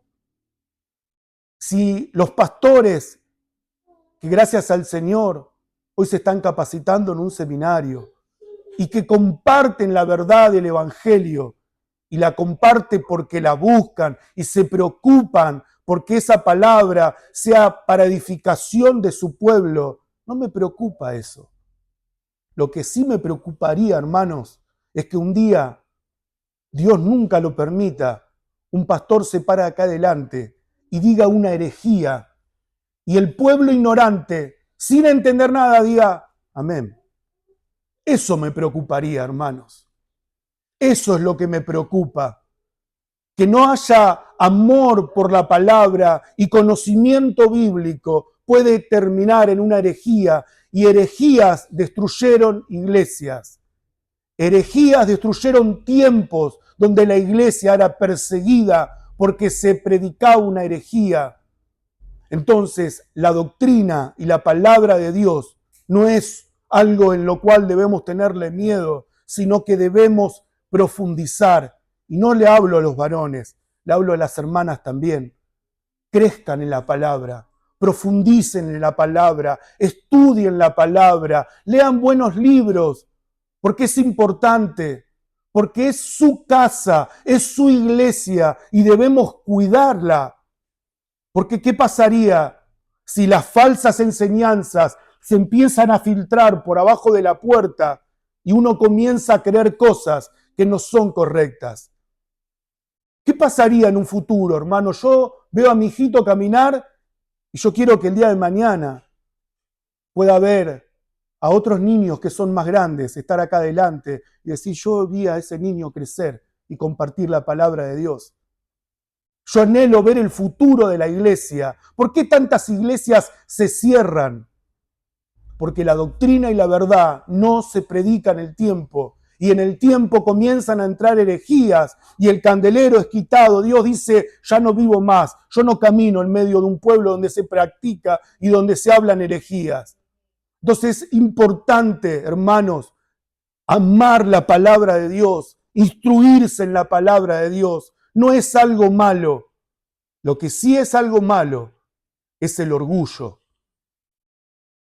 A: Si los pastores, que gracias al Señor hoy se están capacitando en un seminario y que comparten la verdad del Evangelio y la comparten porque la buscan y se preocupan porque esa palabra sea para edificación de su pueblo, no me preocupa eso. Lo que sí me preocuparía, hermanos, es que un día, Dios nunca lo permita, un pastor se para acá adelante y diga una herejía y el pueblo ignorante, sin entender nada, diga amén. Eso me preocuparía, hermanos. Eso es lo que me preocupa. Que no haya amor por la palabra y conocimiento bíblico puede terminar en una herejía, y herejías destruyeron iglesias. Herejías destruyeron tiempos donde la iglesia era perseguida porque se predicaba una herejía. Entonces, la doctrina y la palabra de Dios no es algo en lo cual debemos tenerle miedo, sino que debemos profundizar. Y no le hablo a los varones, le hablo a las hermanas también. Crezcan en la palabra, profundicen en la palabra, estudien la palabra, lean buenos libros, porque es importante, porque es su casa, es su iglesia y debemos cuidarla. Porque ¿qué pasaría si las falsas enseñanzas se empiezan a filtrar por abajo de la puerta y uno comienza a creer cosas que no son correctas? ¿Qué pasaría en un futuro, hermano? Yo veo a mi hijito caminar y yo quiero que el día de mañana pueda ver a otros niños que son más grandes, estar acá adelante y decir, yo vi a ese niño crecer y compartir la palabra de Dios. Yo anhelo ver el futuro de la iglesia. ¿Por qué tantas iglesias se cierran? Porque la doctrina y la verdad no se predican en el tiempo. Y en el tiempo comienzan a entrar herejías y el candelero es quitado. Dios dice, ya no vivo más. Yo no camino en medio de un pueblo donde se practica y donde se hablan herejías. Entonces es importante, hermanos, amar la palabra de Dios, instruirse en la palabra de Dios. No es algo malo. Lo que sí es algo malo es el orgullo.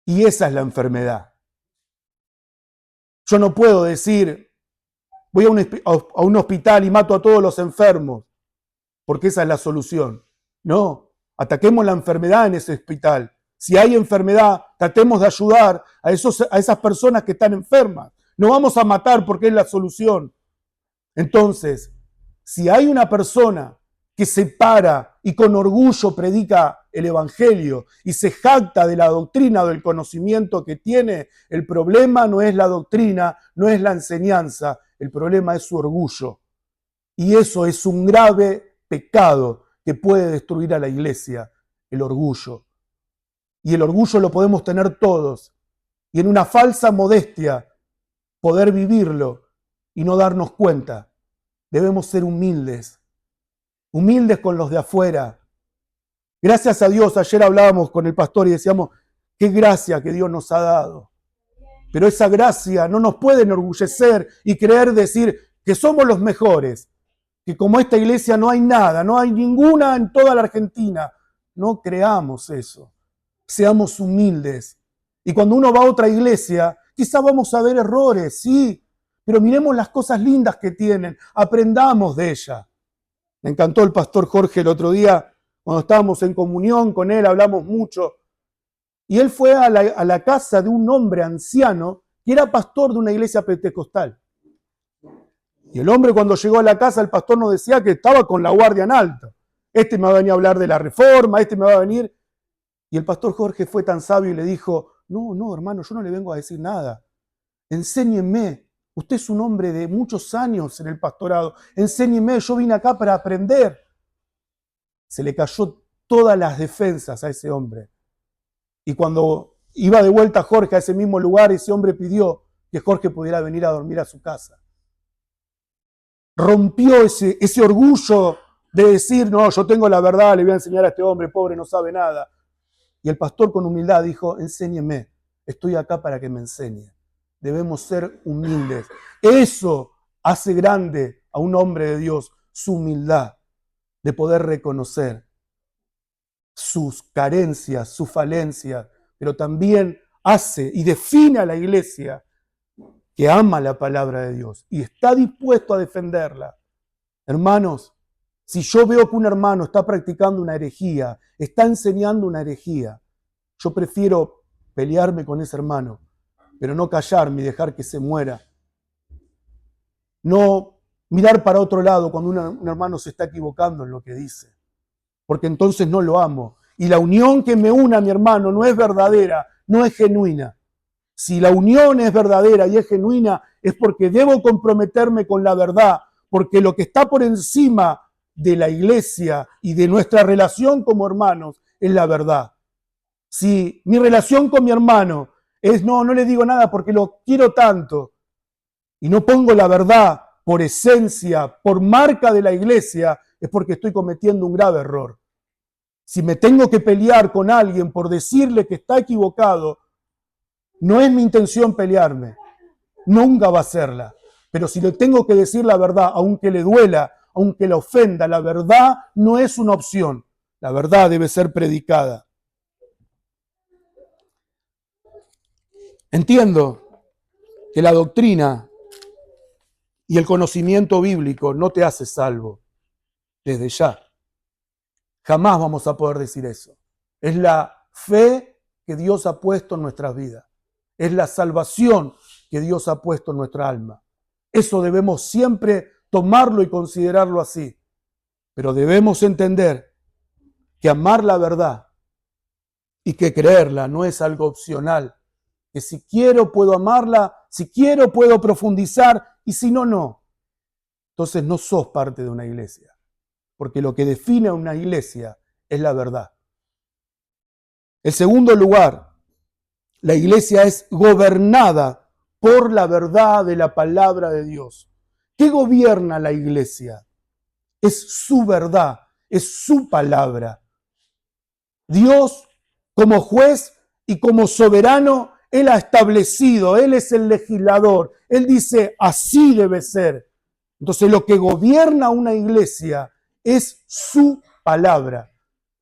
A: Y esa es la enfermedad. Yo no puedo decir, voy a un hospital y mato a todos los enfermos, porque esa es la solución. No, ataquemos la enfermedad en ese hospital. Si hay enfermedad, tratemos de ayudar a esas personas que están enfermas. No vamos a matar porque es la solución. Entonces, si hay una persona que se para y con orgullo predica el Evangelio y se jacta de la doctrina o del conocimiento que tiene, el problema no es la doctrina, no es la enseñanza, el problema es su orgullo. Y eso es un grave pecado que puede destruir a la iglesia, el orgullo. Y el orgullo lo podemos tener todos. Y en una falsa modestia poder vivirlo y no darnos cuenta. Debemos ser humildes. Humildes con los de afuera. Gracias a Dios, ayer hablábamos con el pastor y decíamos, qué gracia que Dios nos ha dado. Pero esa gracia no nos puede enorgullecer y creer decir que somos los mejores. Que como esta iglesia no hay nada, no hay ninguna en toda la Argentina. No creamos eso. Seamos humildes. Y cuando uno va a otra iglesia, quizá vamos a ver errores, sí, pero miremos las cosas lindas que tienen, aprendamos de ella. Me encantó el pastor Jorge el otro día, cuando estábamos en comunión con él, hablamos mucho. Y él fue a la casa de un hombre anciano que era pastor de una iglesia pentecostal. Y el hombre cuando llegó a la casa, el pastor nos decía que estaba con la guardia en alto. Este me va a venir a hablar de la reforma, este me va a venir. Y el pastor Jorge fue tan sabio y le dijo, no, hermano, yo no le vengo a decir nada. Enséñeme. Usted es un hombre de muchos años en el pastorado. Enséñeme, yo vine acá para aprender. Se le cayó todas las defensas a ese hombre. Y cuando iba de vuelta Jorge a ese mismo lugar, ese hombre pidió que Jorge pudiera venir a dormir a su casa. Rompió ese orgullo de decir, no, yo tengo la verdad, le voy a enseñar a este hombre, pobre, no sabe nada. Y el pastor con humildad dijo, enséñeme, estoy acá para que me enseñe. Debemos ser humildes. Eso hace grande a un hombre de Dios, su humildad, de poder reconocer sus carencias, sus falencias, pero también hace y define a la iglesia que ama la palabra de Dios y está dispuesto a defenderla. Hermanos, si yo veo que un hermano está practicando una herejía, está enseñando una herejía, yo prefiero pelearme con ese hermano, pero no callarme y dejar que se muera. No mirar para otro lado cuando un hermano se está equivocando en lo que dice, porque entonces no lo amo. Y la unión que me une a mi hermano no es verdadera, no es genuina. Si la unión es verdadera y es genuina, es porque debo comprometerme con la verdad, porque lo que está por encima de la iglesia y de nuestra relación como hermanos es la verdad. Si mi relación con mi hermano es no le digo nada porque lo quiero tanto y no pongo la verdad por esencia, por marca de la iglesia, es porque estoy cometiendo un grave error. Si me tengo que pelear con alguien por decirle que está equivocado, no es mi intención pelearme, nunca va a serla. Pero si le tengo que decir la verdad, aunque le duela, aunque la ofenda, la verdad no es una opción. La verdad debe ser predicada. Entiendo que la doctrina y el conocimiento bíblico no te hace salvo desde ya. Jamás vamos a poder decir eso. Es la fe que Dios ha puesto en nuestras vidas. Es la salvación que Dios ha puesto en nuestra alma. Eso debemos siempre tomarlo y considerarlo así. Pero debemos entender que amar la verdad y que creerla no es algo opcional. Que si quiero puedo amarla, si quiero puedo profundizar y si no, no. Entonces no sos parte de una iglesia. Porque lo que define a una iglesia es la verdad. En segundo lugar, la iglesia es gobernada por la verdad de la palabra de Dios. ¿Qué gobierna la iglesia? Es su verdad, es su palabra. Dios, como juez y como soberano, Él ha establecido, Él es el legislador. Él dice, así debe ser. Entonces lo que gobierna una iglesia es su palabra.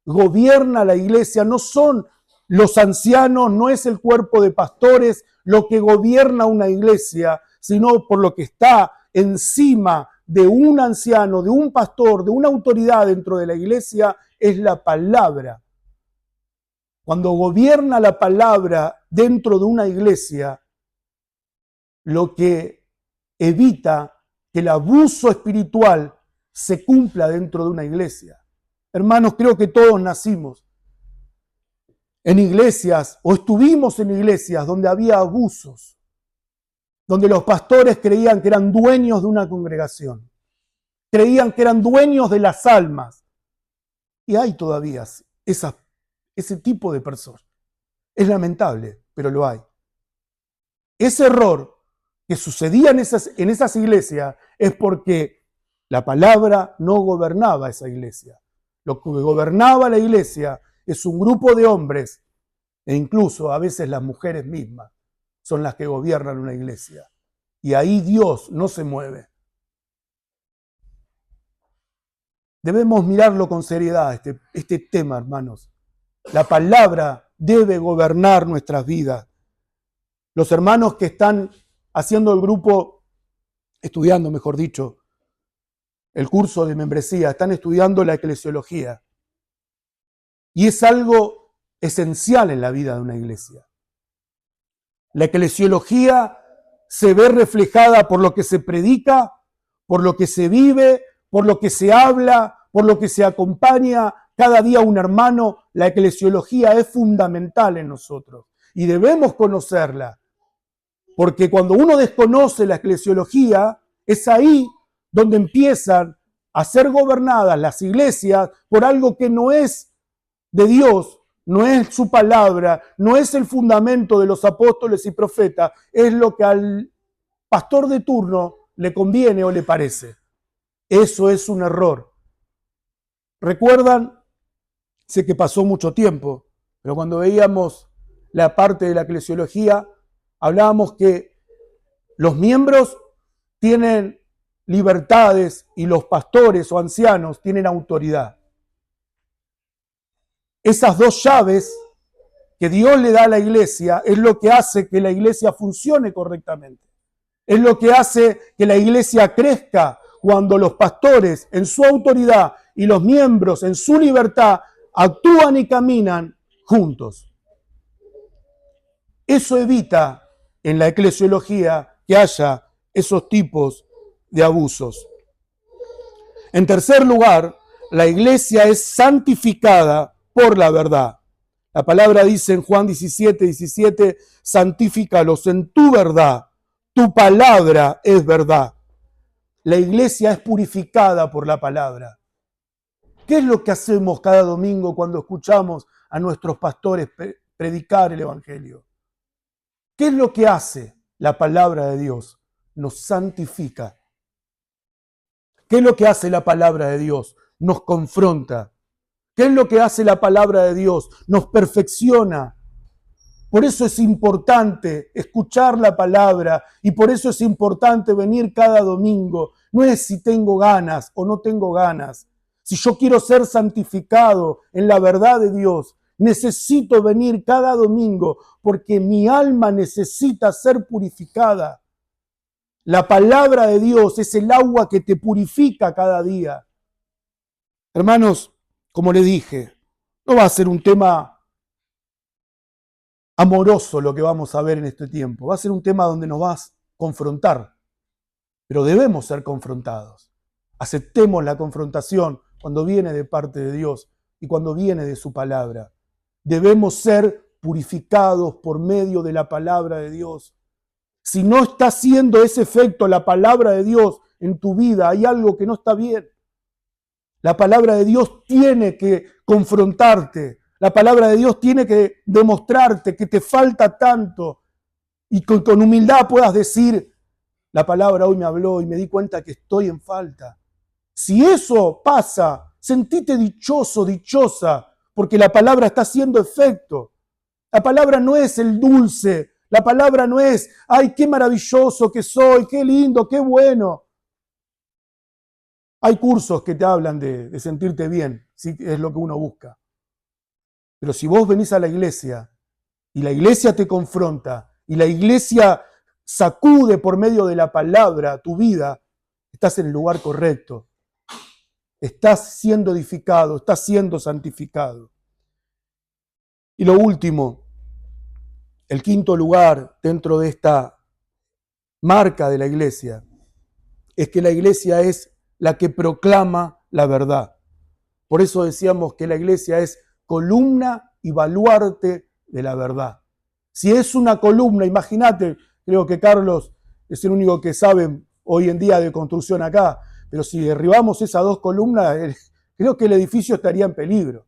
A: Gobierna la iglesia, no son los ancianos, no es el cuerpo de pastores lo que gobierna una iglesia, sino por lo que está encima de un anciano, de un pastor, de una autoridad dentro de la iglesia, es la palabra. Cuando gobierna la palabra dentro de una iglesia, lo que evita que el abuso espiritual se cumpla dentro de una iglesia. Hermanos, creo que todos nacimos en iglesias o estuvimos en iglesias donde había abusos, donde los pastores creían que eran dueños de una congregación, creían que eran dueños de las almas. Y hay todavía ese tipo de personas. Es lamentable, pero lo hay. Ese error que sucedía en esas iglesias es porque la palabra no gobernaba esa iglesia. Lo que gobernaba la iglesia es un grupo de hombres, e incluso a veces las mujeres mismas son las que gobiernan una iglesia. Y ahí Dios no se mueve. Debemos mirarlo con seriedad, este tema, hermanos. La palabra debe gobernar nuestras vidas. Los hermanos que están haciendo el grupo, estudiando, mejor dicho, el curso de membresía, están estudiando la eclesiología. Y es algo esencial en la vida de una iglesia. La eclesiología se ve reflejada por lo que se predica, por lo que se vive, por lo que se habla, por lo que se acompaña cada día un hermano. La eclesiología es fundamental en nosotros y debemos conocerla, porque cuando uno desconoce la eclesiología, es ahí donde empiezan a ser gobernadas las iglesias por algo que no es de Dios, no es su palabra, no es el fundamento de los apóstoles y profetas, es lo que al pastor de turno le conviene o le parece. Eso es un error. ¿Recuerdan? Sé que pasó mucho tiempo, pero cuando veíamos la parte de la eclesiología, hablábamos que los miembros tienen libertades y los pastores o ancianos tienen autoridad. Esas dos llaves que Dios le da a la iglesia es lo que hace que la iglesia funcione correctamente. Es lo que hace que la iglesia crezca cuando los pastores en su autoridad y los miembros en su libertad actúan y caminan juntos. Eso evita en la eclesiología que haya esos tipos de abusos. En tercer lugar, la iglesia es santificada por la verdad. La palabra dice en Juan 17:17, santifícalos en tu verdad, tu palabra es verdad. La iglesia es purificada por la palabra. ¿Qué es lo que hacemos cada domingo cuando escuchamos a nuestros pastores predicar el Evangelio? ¿Qué es lo que hace la palabra de Dios? Nos santifica. ¿Qué es lo que hace la palabra de Dios? Nos confronta. ¿Qué es lo que hace la palabra de Dios? Nos perfecciona. Por eso es importante escuchar la palabra y por eso es importante venir cada domingo. No es si tengo ganas o no tengo ganas. Si yo quiero ser santificado en la verdad de Dios, necesito venir cada domingo porque mi alma necesita ser purificada. La palabra de Dios es el agua que te purifica cada día. Hermanos, como les dije, no va a ser un tema amoroso lo que vamos a ver en este tiempo. Va a ser un tema donde nos vas a confrontar, pero debemos ser confrontados. Aceptemos la confrontación cuando viene de parte de Dios y cuando viene de su palabra. Debemos ser purificados por medio de la palabra de Dios. Si no está haciendo ese efecto la palabra de Dios en tu vida, hay algo que no está bien. La palabra de Dios tiene que confrontarte. La palabra de Dios tiene que demostrarte que te falta tanto y con humildad puedas decir, la palabra hoy me habló y me di cuenta que estoy en falta. Si eso pasa, sentite dichoso, dichosa, porque la palabra está haciendo efecto. La palabra no es el dulce, la palabra no es, ay, qué maravilloso que soy, qué lindo, qué bueno. Hay cursos que te hablan de sentirte bien, si es lo que uno busca. Pero si vos venís a la iglesia y la iglesia te confronta y la iglesia sacude por medio de la palabra tu vida, estás en el lugar correcto. Estás siendo edificado, estás siendo santificado. Y lo último, el quinto lugar dentro de esta marca de la iglesia, es que la iglesia es la que proclama la verdad. Por eso decíamos que la iglesia es columna y baluarte de la verdad. Si es una columna, imagínate, creo que Carlos es el único que sabe hoy en día de construcción acá, pero si derribamos esas dos columnas, creo que el edificio estaría en peligro.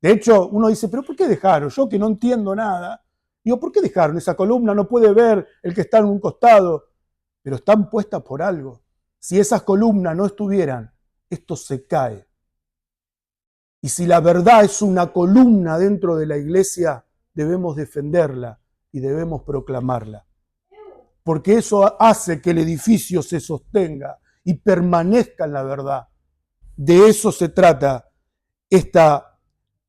A: De hecho, uno dice, ¿pero por qué dejaron? Yo que no entiendo nada. Digo, ¿por qué dejaron esa columna? No puede ver el que está en un costado, pero están puestas por algo. Si esas columnas no estuvieran, esto se cae. Y si la verdad es una columna dentro de la iglesia, debemos defenderla y debemos proclamarla. Porque eso hace que el edificio se sostenga y permanezca en la verdad. De eso se trata esta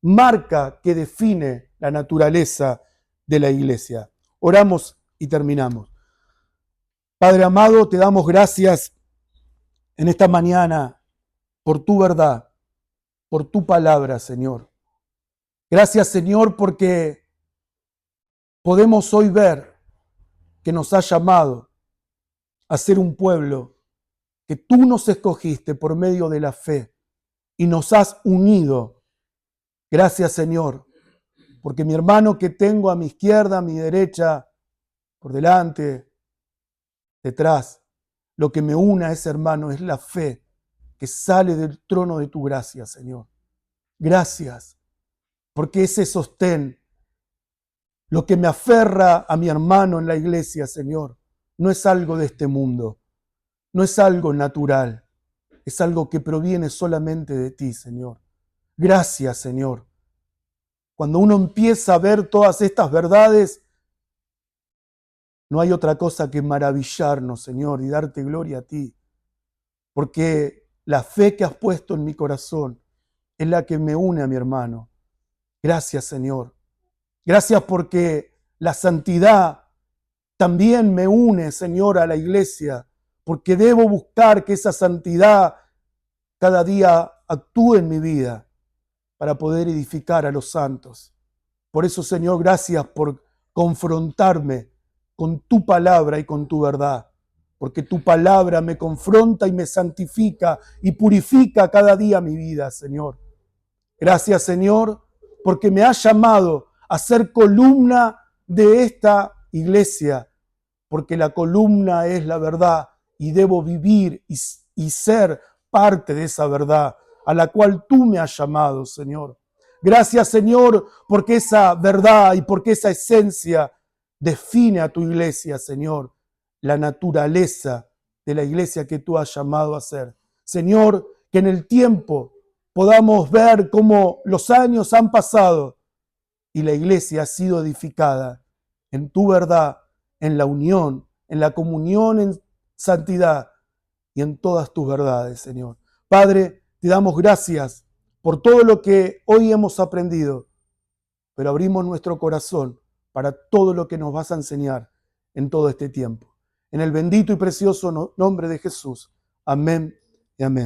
A: marca que define la naturaleza de la iglesia. Oramos y terminamos. Padre amado, te damos gracias en esta mañana por tu verdad, por tu palabra, Señor. Gracias, Señor, porque podemos hoy ver que nos has llamado a ser un pueblo, que tú nos escogiste por medio de la fe y nos has unido. Gracias, Señor, porque mi hermano que tengo a mi izquierda, a mi derecha, por delante, detrás, lo que me une a ese hermano es la fe que sale del trono de tu gracia, Señor. Gracias, porque ese sostén, lo que me aferra a mi hermano en la iglesia, Señor, no es algo de este mundo, no es algo natural, es algo que proviene solamente de ti, Señor. Gracias, Señor. Cuando uno empieza a ver todas estas verdades, no hay otra cosa que maravillarnos, Señor, y darte gloria a ti, porque la fe que has puesto en mi corazón es la que me une a mi hermano. Gracias, Señor. Gracias porque la santidad también me une, Señor, a la iglesia, porque debo buscar que esa santidad cada día actúe en mi vida para poder edificar a los santos. Por eso, Señor, gracias por confrontarme con tu palabra y con tu verdad, porque tu palabra me confronta y me santifica y purifica cada día mi vida, Señor. Gracias, Señor, porque me has llamado a ser columna de esta iglesia, porque la columna es la verdad y debo vivir y ser parte de esa verdad a la cual tú me has llamado, Señor. Gracias, Señor, porque esa verdad y porque esa esencia define a tu iglesia, Señor, la naturaleza de la iglesia que tú has llamado a ser. Señor, que en el tiempo podamos ver cómo los años han pasado y la iglesia ha sido edificada en tu verdad, en la unión, en la comunión, en santidad y en todas tus verdades, Señor. Padre, te damos gracias por todo lo que hoy hemos aprendido, pero abrimos nuestro corazón para todo lo que nos vas a enseñar en todo este tiempo. En el bendito y precioso nombre de Jesús. Amén y amén.